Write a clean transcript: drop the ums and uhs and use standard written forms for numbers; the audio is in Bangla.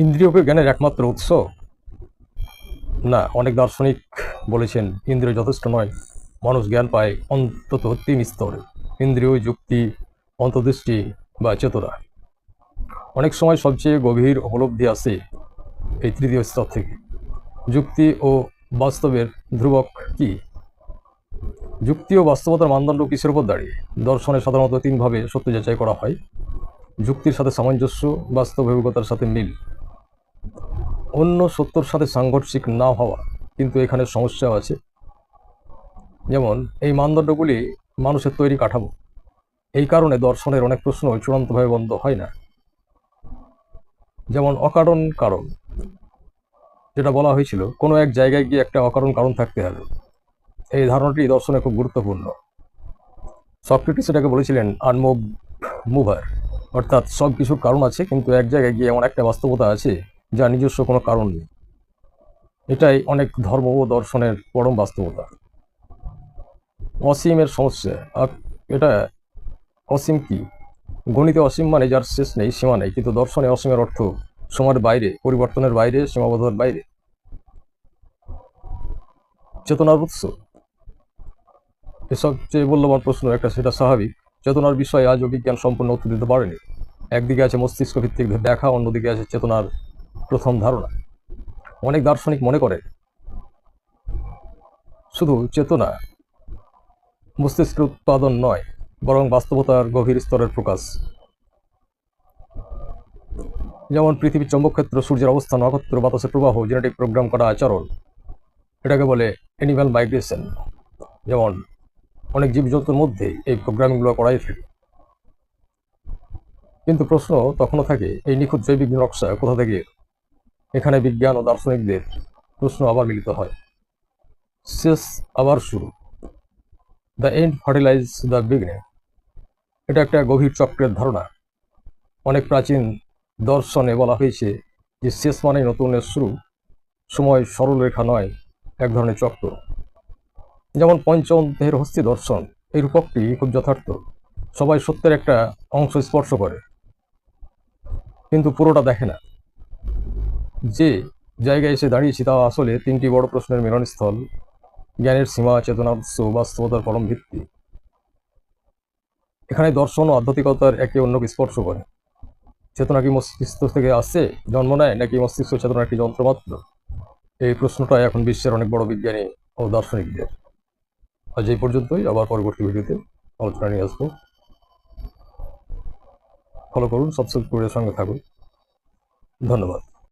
ইন্দ্রিয়কে জ্ঞানের একমাত্র উৎস? না, অনেক দার্শনিক বলেছেন ইন্দ্রিয় যথেষ্ট নয়, মানুষ জ্ঞান পায় অন্তত 3 স্তরে: ইন্দ্রিয়, যুক্তি, অন্তর্দৃষ্টি বা চেতনা। অনেক সময় সবচেয়ে গভীর উপলব্ধি আসে এই তৃতীয় স্তর থেকে। যুক্তি ও বাস্তবের ধ্রুবক কি? যুক্তি ও বাস্তবতার মানদণ্ড কিসের উপর দাঁড়িয়ে? দর্শনে সাধারণত 3 ভাবে সত্য যাচাই করা হয়: যুক্তির সাথে সামঞ্জস্য, বাস্তব অভিজ্ঞতার সাথে মিল, অন্য সত্যর সাথে সাংঘর্ষিক না হওয়া। কিন্তু এখানে সমস্যাও আছে। যেমন এই মানদণ্ডগুলি মানুষের তৈরি কাঠামো। এই কারণে দর্শনের অনেক প্রশ্ন চূড়ান্তভাবে বন্ধ হয় না। যেমন অকারণ কারণ, যেটা বলা হয়েছিল কোনো এক জায়গায় গিয়ে একটা অকারণ কারণ থাকতে হবে। এই ধারণাটি দর্শনে খুব গুরুত্বপূর্ণ। সক্রেটিস এটাকে বলেছিলেন আনমুভ মুভার, অর্থাৎ সব কিছুর কারণ আছে, কিন্তু এক জায়গায় গিয়ে এমন একটা বাস্তবতা আছে যা নিজস্ব কোনো কারণ নেই। এটাই অনেক ধর্ম ও দর্শনের পরম বাস্তবতা। অসীমের সমস্যা। এটা অসীম কি? গণিতে অসীম মানে যার শেষ নেই, সীমা নেই, কিন্তু দর্শনে অসীমের অর্থ সময়ের বাইরে, পরিবর্তনের বাইরে, সীমাবদ্ধতার বাইরে। চেতনার উৎস এসব যে মূল্যবান প্রশ্ন একটা, সেটা স্বাভাবিক। চেতনার বিষয়ে আজও বিজ্ঞান সম্পূর্ণ উত্তর দিতে পারেনি। একদিকে আছে মস্তিষ্ক ভিত্তিক ব্যাখ্যা, অন্যদিকে আছে চেতনার প্রথম ধারণা। অনেক দার্শনিক মনে করে শুধু চেতনা মস্তিষ্কের উৎপাদন নয়, বরং বাস্তবতার গভীর স্তরের প্রকাশ। যেমন পৃথিবীর চৌম্বকক্ষেত্র, সূর্যের অবস্থান, নক্ষত্র, বাতাসের প্রবাহ, জেনেটিক প্রোগ্রাম করা আচরণ, এটাকে বলে অ্যানিম্যাল মাইগ্রেশন। যেমন অনেক জীবজন্তুর মধ্যে এই প্রোগ্রামিংগুলো করাই থাকে। কিন্তু প্রশ্ন তখনও থাকে, এই নিখুঁত জৈবিক নকশা কোথা থেকে? এখানে বিজ্ঞান ও দার্শনিকদের প্রশ্ন আবার মিলিত হয়। শেষ আবার শুরু, the end fertilise the beginning. এটা একটা গভীর চক্রের ধারণা। অনেক প্রাচীন দর্শনে বলা হয়েছে যে শেষ মানে নতুনের শুরু। সময় সরল রেখা নয়, এক ধরনের চক্র। যেমন পঞ্চম দেহের হস্তি দর্শন, এই রূপকটি খুব যথার্থ। সবাই সত্যের একটা অংশ স্পর্শ করে, কিন্তু পুরোটা দেখে না। যে জায়গায় এসে দাঁড়িয়েছি তা আসলে 3টি বড় প্রশ্নের মিলনস্থল: জ্ঞানের সীমা, চেতনার উৎস, বাস্তবতার পরম ভিত্তি। এখানে দর্শন ও আধ্যাত্মিকতার একে অন্যকে স্পর্শ করে। চেতনা কি মস্তিষ্ক থেকে আসছে, জন্ম নেয়, নাকি মস্তিষ্ক চেতনার একটি যন্ত্রমাত্র? এই প্রশ্নটাই এখন বিশ্বের অনেক বড় বিজ্ঞানী ও দার্শনিকদের। আজ এই পর্যন্তই, আবার পরবর্তী ভিডিওতে আলোচনা নিয়ে আসবো। ফলো করুন, সাবস্ক্রাইব করে সঙ্গে থাকুন। ধন্যবাদ।